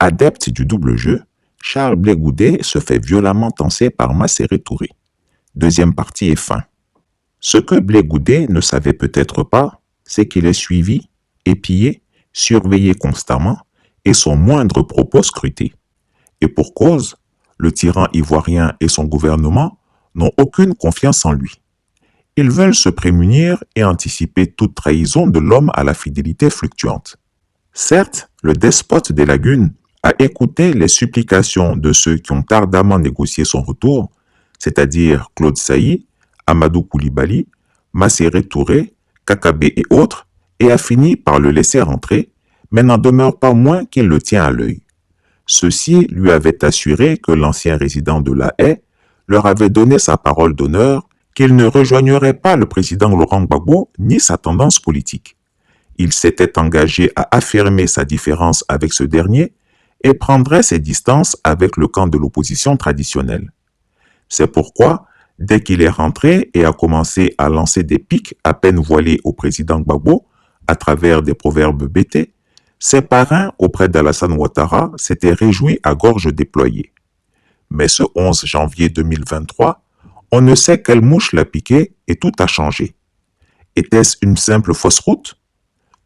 Adepte du double jeu, Charles Blé Goudet se fait violemment tancer par Masséré Touré. Deuxième partie est fin. Ce que Blé Goudet ne savait peut-être pas, c'est qu'il est suivi, épié, surveillé constamment et son moindre propos scruté. Et pour cause, le tyran ivoirien et son gouvernement n'ont aucune confiance en lui. Ils veulent se prémunir et anticiper toute trahison de l'homme à la fidélité fluctuante. Certes, le despote des lagunes a écouté les supplications de ceux qui ont ardemment négocié son retour, c'est-à-dire Claude Sailly, Amadou Koulibaly, Masséré Touré, Kakabé et autres, et a fini par le laisser rentrer, mais n'en demeure pas moins qu'il le tient à l'œil. Ceux-ci lui avaient assuré que l'ancien résident de La Haye leur avait donné sa parole d'honneur qu'il ne rejoignerait pas le président Laurent Gbagbo ni sa tendance politique. Il s'était engagé à affirmer sa différence avec ce dernier et prendrait ses distances avec le camp de l'opposition traditionnelle. C'est pourquoi, dès qu'il est rentré et a commencé à lancer des piques à peine voilées au président Gbagbo à travers des proverbes bêtés, ses parrains auprès d'Alassane Ouattara s'étaient réjouis à gorge déployée. Mais ce 11 janvier 2023, on ne sait quelle mouche l'a piqué et tout a changé. Était-ce une simple fausse route?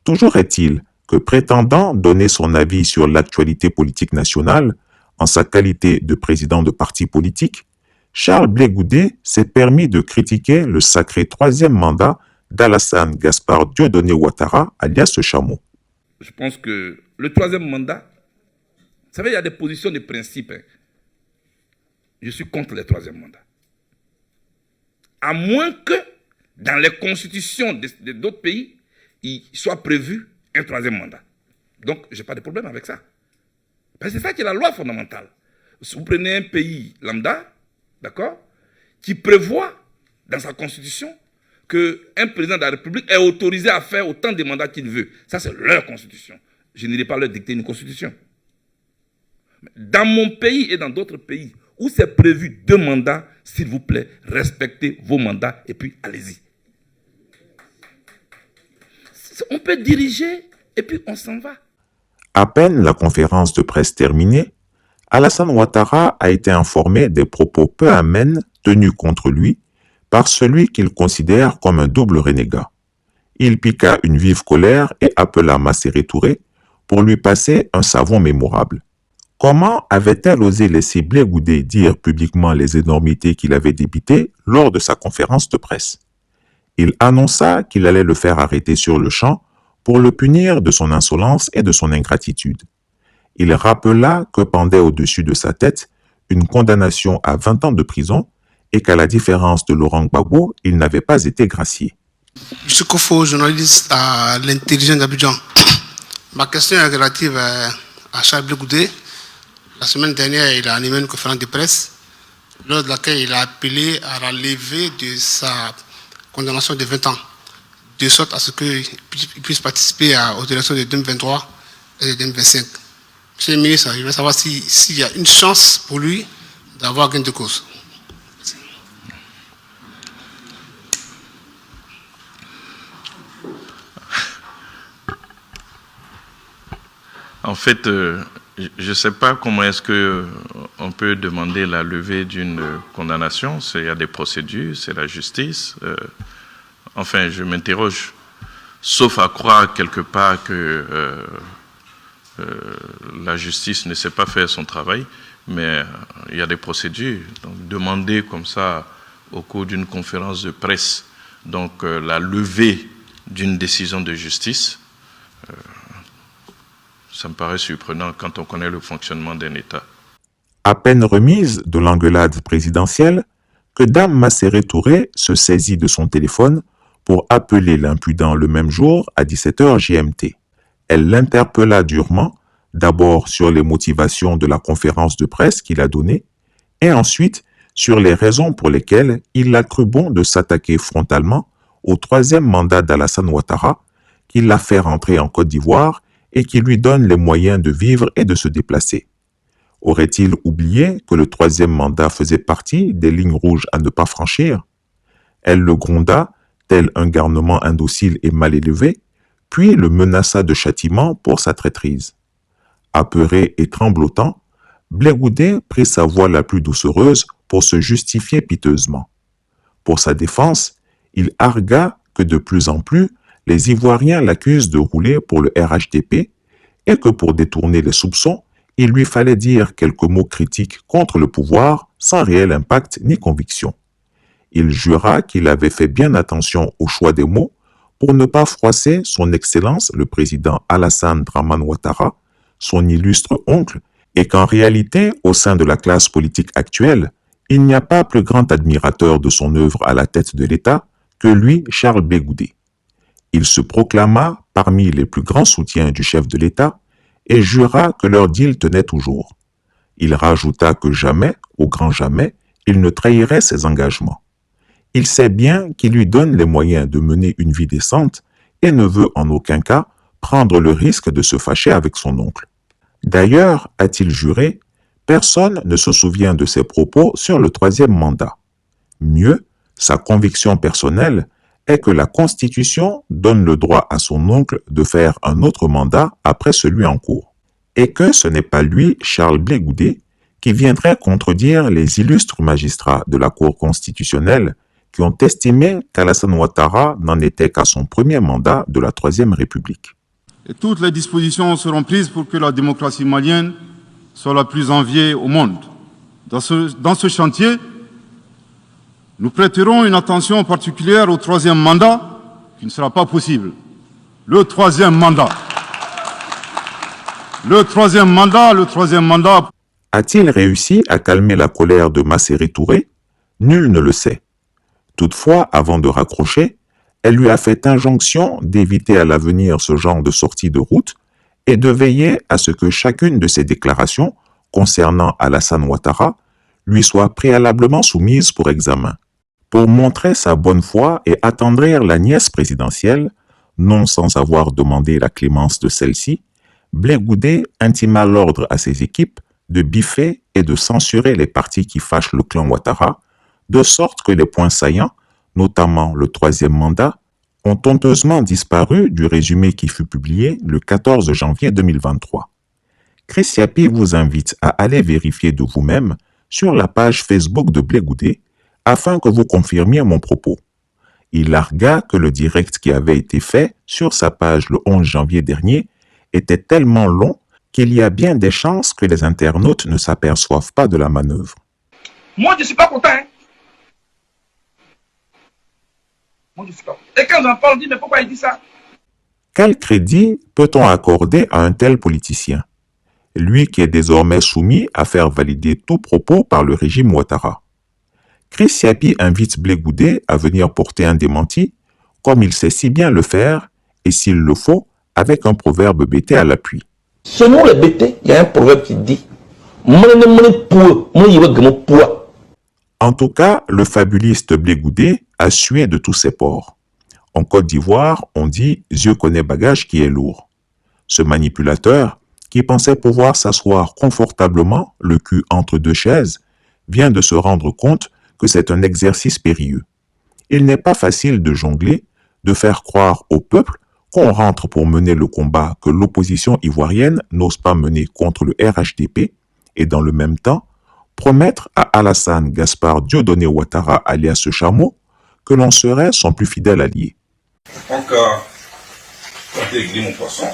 Toujours est-il que prétendant donner son avis sur l'actualité politique nationale, en sa qualité de président de parti politique, Charles Blé Goudet s'est permis de critiquer le sacré troisième mandat d'Alassane Gaspard Dieudonné Ouattara, alias Chameau. Je pense que le troisième mandat, vous savez, il y a des positions de principe. Je suis contre le troisième mandat. À moins que dans les constitutions d'autres pays, il soit prévu un troisième mandat. Donc, je n'ai pas de problème avec ça. Parce que c'est ça qui est la loi fondamentale. Si vous prenez un pays lambda, d'accord, qui prévoit dans sa constitution qu'un président de la République est autorisé à faire autant de mandats qu'il veut. Ça, c'est leur constitution. Je n'irai pas leur dicter une constitution. Dans mon pays et dans d'autres pays où c'est prévu 2 mandats, s'il vous plaît, respectez vos mandats et puis allez-y. On peut diriger et puis on s'en va. À peine la conférence de presse terminée, Alassane Ouattara a été informé des propos peu amènes tenus contre lui par celui qu'il considère comme un double renégat. Il piqua une vive colère et appela Masséré Touré pour lui passer un savon mémorable. Comment avait-elle osé laisser Blé Goudet dire publiquement les énormités qu'il avait débitées lors de sa conférence de presse? Il annonça qu'il allait le faire arrêter sur le champ pour le punir de son insolence et de son ingratitude. Il rappela que pendait au-dessus de sa tête une condamnation à 20 ans de prison et qu'à la différence de Laurent Gbagbo, il n'avait pas été gracié. Je suis Kofo, journaliste à l'Intelligence d'Abidjan. Ma question est relative à Charles Blé Goudet. La semaine dernière, il a animé une conférence de presse lors de laquelle il a appelé à la levée de sa condamnation de 20 ans, de sorte à ce qu'il puisse participer aux élections de 2023 et de 2025. Monsieur le ministre, je veux savoir s'il y a une chance pour lui d'avoir gain de cause. En fait, je ne sais pas comment est-ce qu'on peut demander la levée d'une condamnation. Il y a des procédures, c'est la justice. Enfin, je m'interroge, sauf à croire quelque part que la justice ne sait pas faire son travail, mais il y a des procédures. Donc, demander comme ça au cours d'une conférence de presse, donc la levée d'une décision de justice, ça me paraît surprenant quand on connaît le fonctionnement d'un État. À peine remise de l'engueulade présidentielle, que Dame Masséré Touré se saisit de son téléphone pour appeler l'impudent le même jour à 17h GMT. Elle l'interpella durement, d'abord sur les motivations de la conférence de presse qu'il a donnée, et ensuite sur les raisons pour lesquelles il a cru bon de s'attaquer frontalement au troisième mandat d'Alassane Ouattara, qui l'a fait rentrer en Côte d'Ivoire et qui lui donne les moyens de vivre et de se déplacer. Aurait-il oublié que le troisième mandat faisait partie des lignes rouges à ne pas franchir? Elle le gronda, tel un garnement indocile et mal élevé, puis le menaça de châtiment pour sa traîtrise. Apeuré et tremblotant, Blé Goudé prit sa voix la plus doucereuse pour se justifier piteusement. Pour sa défense, il argua que de plus en plus, les Ivoiriens l'accusent de rouler pour le RHDP et que pour détourner les soupçons, il lui fallait dire quelques mots critiques contre le pouvoir sans réel impact ni conviction. Il jura qu'il avait fait bien attention au choix des mots pour ne pas froisser son Excellence le président Alassane Dramane Ouattara, son illustre oncle, et qu'en réalité, au sein de la classe politique actuelle, il n'y a pas plus grand admirateur de son œuvre à la tête de l'État que lui, Charles Blé Goudé. Il se proclama parmi les plus grands soutiens du chef de l'État et jura que leur deal tenait toujours. Il rajouta que jamais, au grand jamais, il ne trahirait ses engagements. Il sait bien qu'il lui donne les moyens de mener une vie décente et ne veut en aucun cas prendre le risque de se fâcher avec son oncle. D'ailleurs, a-t-il juré, personne ne se souvient de ses propos sur le troisième mandat. Mieux, sa conviction personnelle est que la Constitution donne le droit à son oncle de faire un autre mandat après celui en cours, et que ce n'est pas lui, Charles Blé Goudé, qui viendrait contredire les illustres magistrats de la Cour constitutionnelle qui ont estimé qu'Alassane Ouattara n'en était qu'à son premier mandat de la Troisième République. Et toutes les dispositions seront prises pour que la démocratie malienne soit la plus enviée au monde. Dans ce chantier, nous prêterons une attention particulière au troisième mandat, qui ne sera pas possible. Le troisième mandat. A-t-il réussi à calmer la colère de Masséré Touré? Nul ne le sait. Toutefois, avant de raccrocher, elle lui a fait injonction d'éviter à l'avenir ce genre de sortie de route et de veiller à ce que chacune de ses déclarations concernant Alassane Ouattara lui soit préalablement soumise pour examen. Pour montrer sa bonne foi et attendrir la nièce présidentielle, non sans avoir demandé la clémence de celle-ci, Blé Goudé intima l'ordre à ses équipes de biffer et de censurer les partis qui fâchent le clan Ouattara, de sorte que les points saillants, notamment le troisième mandat, ont honteusement disparu du résumé qui fut publié le 14 janvier 2023. Chris Yapi vous invite à aller vérifier de vous-même sur la page Facebook de Blé Goudé afin que vous confirmiez mon propos. Il argua que le direct qui avait été fait sur sa page le 11 janvier dernier était tellement long qu'il y a bien des chances que les internautes ne s'aperçoivent pas de la manœuvre. Moi, je ne suis pas content. Moi, je suis pas content. Et quand j'en parle, on dit, mais pourquoi il dit ça? Quel crédit peut-on accorder à un tel politicien, lui qui est désormais soumis à faire valider tout propos par le régime Ouattara? Chris Yapi invite Blé Goudé à venir porter un démenti, comme il sait si bien le faire, et s'il le faut, avec un proverbe bété à l'appui. Selon les bétés, il y a un proverbe qui dit En tout cas, le fabuliste Blé Goudé a sué de tous ses pores. En Côte d'Ivoire, on dit « Dieu connaît bagage qui est lourd ». Ce manipulateur, qui pensait pouvoir s'asseoir confortablement, le cul entre deux chaises, vient de se rendre compte que c'est un exercice périlleux. Il n'est pas facile de jongler, de faire croire au peuple qu'on rentre pour mener le combat que l'opposition ivoirienne n'ose pas mener contre le RHDP et dans le même temps, promettre à Alassane Gaspard Dieudonné Ouattara alias Chameau que l'on serait son plus fidèle allié. Donc, quand j'ai réglé mon poisson,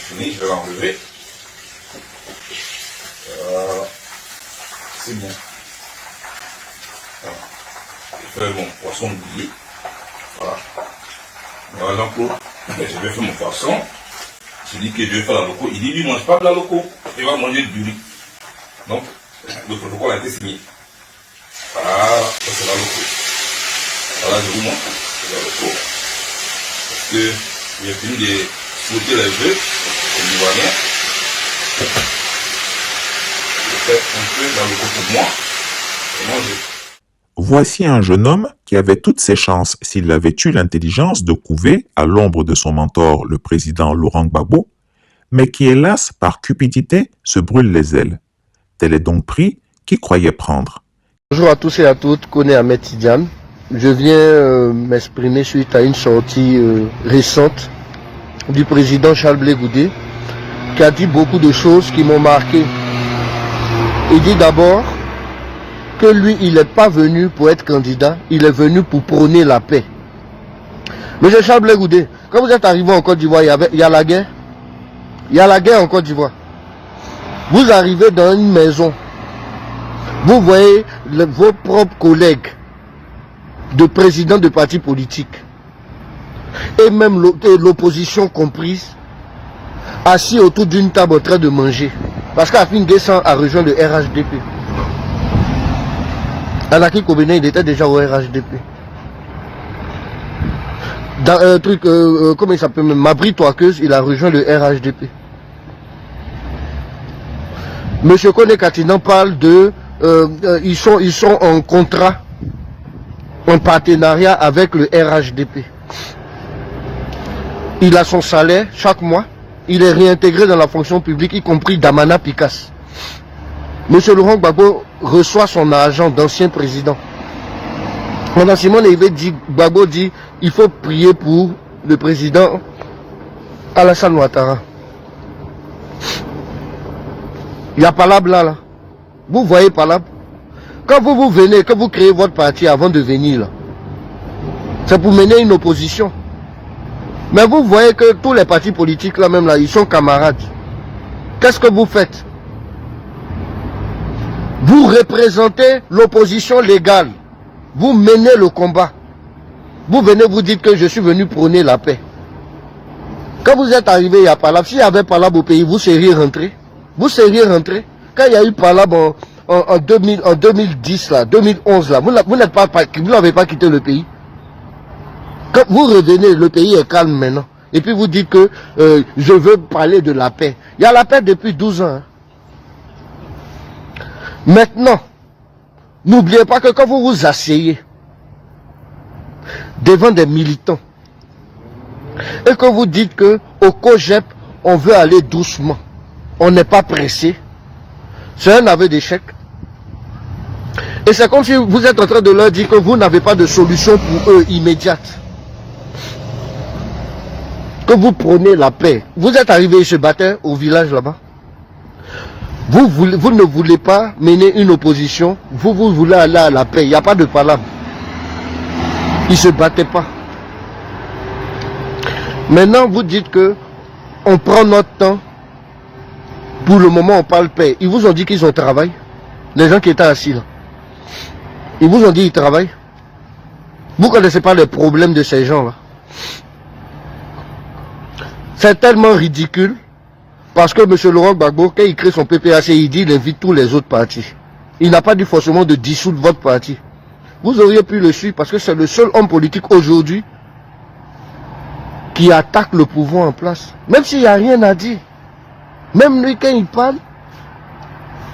je vais l'enlever. C'est bon. Voilà. Je fais mon poisson grillé. Voilà. Voilà, donc, je vais faire mon poisson. Je dis que je vais faire la loco. Il dit, lui, ne mange pas de la loco. Il va manger du riz. Donc, le protocole a été signé. Voilà, ça c'est la loco. Voilà, je vous montre. C'est la loco. Parce que j'ai fini de sauter les œufs, comme ivoirien. Je fais un peu dans le loco pour moi. Et manger. Voici un jeune homme qui avait toutes ses chances s'il avait eu l'intelligence de couver à l'ombre de son mentor, le président Laurent Gbagbo, mais qui, hélas, par cupidité, se brûle les ailes. Tel est donc pris qui croyait prendre. Bonjour à tous et à toutes, Koné Ahmed Tidiane. Je viens m'exprimer suite à une sortie récente du président Charles Blé Goudé qui a dit beaucoup de choses qui m'ont marqué. Il dit d'abord que lui, il n'est pas venu pour être candidat, il est venu pour prôner la paix. Monsieur Charles Blé Goudé, quand vous êtes arrivé en Côte d'Ivoire, il y a la guerre. Il y a la guerre en Côte d'Ivoire. Vous arrivez dans une maison, vous voyez vos propres collègues de présidents de partis politiques, et même l'opposition comprise, assis autour d'une table en train de manger. Parce qu'Afin Guessan a rejoint le RHDP. Alaki Kobene, il était déjà au RHDP. Dans un truc, comment il s'appelle, Mabri Toakeuse, il a rejoint le RHDP. Monsieur Kone Katinan parle de, ils sont en contrat, en partenariat avec le RHDP. Il a son salaire chaque mois, il est réintégré dans la fonction publique, y compris Damana Picasse. Monsieur Laurent Gbagbo reçoit son argent d'ancien président. Pendant Simone Gbagbo dit, il faut prier pour le président Alassane Ouattara. Il y a Palab là. Vous voyez Palab? Quand vous venez, que vous créez votre parti avant de venir là, c'est pour mener une opposition. Mais vous voyez que tous les partis politiques là même là, ils sont camarades. Qu'est-ce que vous faites? Vous représentez l'opposition légale. Vous menez le combat. Vous venez vous dites que je suis venu prôner la paix. Quand vous êtes arrivé, il y a Palab. S'il y avait Palab au pays, vous seriez rentré. Vous seriez rentré. Quand il y a eu Palab en 2010 là, 2011 là, vous n'avez pas quitté le pays. Quand vous revenez, le pays est calme maintenant. Et puis vous dites que je veux parler de la paix. Il y a la paix depuis 12 ans. Hein. Maintenant, n'oubliez pas que quand vous vous asseyez devant des militants et que vous dites que au COGEP, on veut aller doucement, on n'est pas pressé, c'est un aveu d'échec. Et c'est comme si vous êtes en train de leur dire que vous n'avez pas de solution pour eux immédiate. Que vous prenez la paix. Vous êtes arrivé, ils se battaient au village là-bas. Vous ne voulez pas mener une opposition, vous voulez aller à la paix, il n'y a pas de palabre. Ils ne se battaient pas. Maintenant, vous dites que on prend notre temps. Pour le moment, on parle paix. Ils vous ont dit qu'ils ont travaillé. Les gens qui étaient assis là. Ils vous ont dit qu'ils travaillent. Vous ne connaissez pas les problèmes de ces gens là. C'est tellement ridicule. Parce que M. Laurent Gbagbo, quand il crée son PPAC, il dit qu'il invite tous les autres partis. Il n'a pas dit forcément de dissoudre votre parti. Vous auriez pu le suivre parce que c'est le seul homme politique aujourd'hui qui attaque le pouvoir en place. Même s'il n'y a rien à dire. Même lui, quand il parle,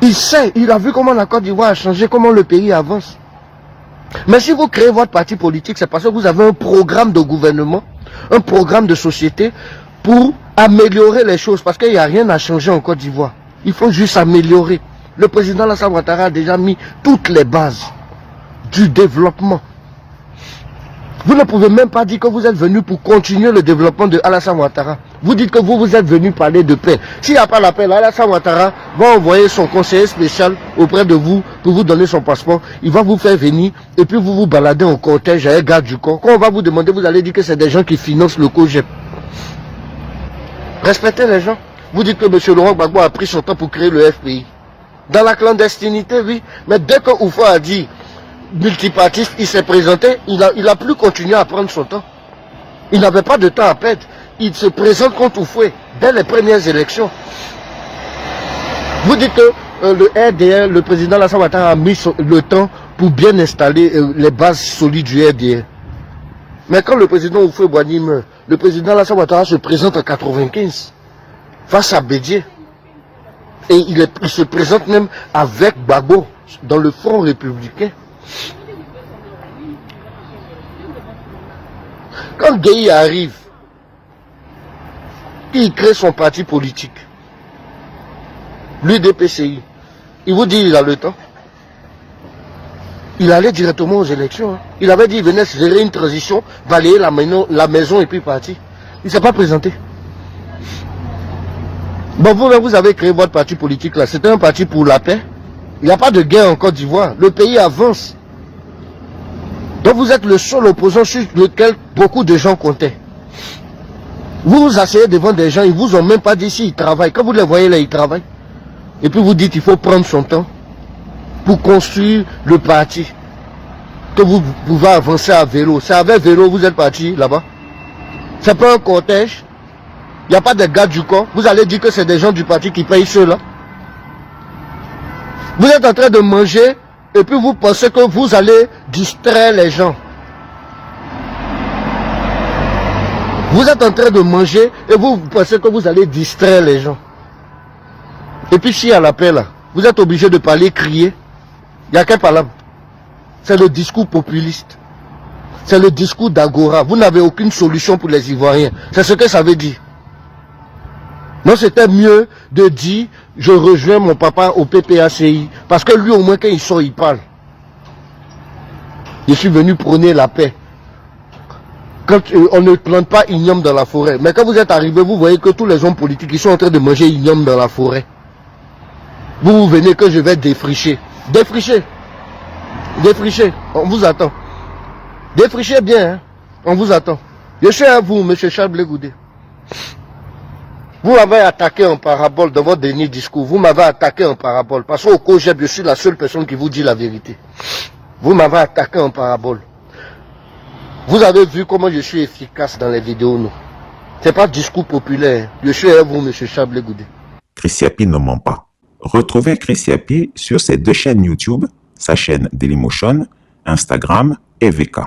il sait, il a vu comment la Côte d'Ivoire a changé, comment le pays avance. Mais si vous créez votre parti politique, c'est parce que vous avez un programme de gouvernement, un programme de société pour améliorer les choses. Parce qu'il n'y a rien à changer en Côte d'Ivoire. Il faut juste améliorer. Le président Alassane Ouattara a déjà mis toutes les bases du développement. Vous ne pouvez même pas dire que vous êtes venu pour continuer le développement de Alassane Ouattara. Vous dites que vous êtes venu parler de paix. S'il n'y a pas la paix, Alassane Ouattara va envoyer son conseiller spécial auprès de vous pour vous donner son passeport. Il va vous faire venir et puis vous vous baladez en cortège avec garde du corps. Quand on va vous demander, vous allez dire que c'est des gens qui financent le COGEP. Respectez les gens. Vous dites que M. Laurent Gbagbo a pris son temps pour créer le FPI. Dans la clandestinité, oui. Mais dès que Oufo a dit multipartiste, il s'est présenté, il a plus continué à prendre son temps. Il n'avait pas de temps à perdre. Il se présente contre Oufoué dès les premières élections. Vous dites que le RDR, le président Alassane Ouattara a mis le temps pour bien installer les bases solides du RDR. Mais quand le président Oufoué Boigny meurt, le président Alassane Ouattara se présente en 95 face à Bédié. Et il se présente même avec Gbagbo dans le Front républicain. Quand Gueye arrive, il crée son parti politique, l'UDPCI, il vous dit il a le temps. Il allait directement aux élections. Hein. Il avait dit il venait gérer une transition, balayer la maison et puis partir. Il ne s'est pas présenté. Bon, vous-même, vous avez créé votre parti politique là. C'était un parti pour la paix. Il n'y a pas de guerre en Côte d'Ivoire. Le pays avance. Donc vous êtes le seul opposant sur lequel beaucoup de gens comptaient. Vous vous asseyez devant des gens, ils ne vous ont même pas dit s'ils travaillent. Quand vous les voyez là, ils travaillent. Et puis vous dites qu'il faut prendre son temps pour construire le parti. Que vous pouvez avancer à vélo. C'est avec vélo vous êtes parti là-bas. C'est pas un cortège. Il n'y a pas de gars du corps. Vous allez dire que c'est des gens du parti qui payent ceux-là. Vous êtes en train de manger et puis vous pensez que vous allez distraire les gens. Vous êtes en train de manger et vous pensez que vous allez distraire les gens. Et puis si à l'appel là, vous êtes obligé de parler, crier. Il n'y a qu'un palabre. C'est le discours populiste. C'est le discours d'Agora. Vous n'avez aucune solution pour les Ivoiriens. C'est ce que ça veut dire. Non, c'était mieux de dire, je rejoins mon papa au PPACI. Parce que lui, au moins, quand il sort, il parle. Je suis venu prôner la paix. Quand on ne plante pas igname dans la forêt. Mais quand vous êtes arrivé, vous voyez que tous les hommes politiques, ils sont en train de manger igname dans la forêt. Vous venez que je vais défricher. Défricher. Défricher. On vous attend. Défrichez bien, hein. On vous attend. Je suis à vous, M. Charles Blé Goudé. Vous m'avez attaqué en parabole dans votre dernier discours. Vous m'avez attaqué en parabole. Parce qu'au COGEP, je suis la seule personne qui vous dit la vérité. Vous m'avez attaqué en parabole. Vous avez vu comment je suis efficace dans les vidéos, non? C'est pas discours populaire. Je suis à vous, M. Charles Blé Goudé. Chris Yapi ne ment pas. Retrouvez Chris Yapi sur ses deux chaînes YouTube, sa chaîne Dailymotion, Instagram et VK.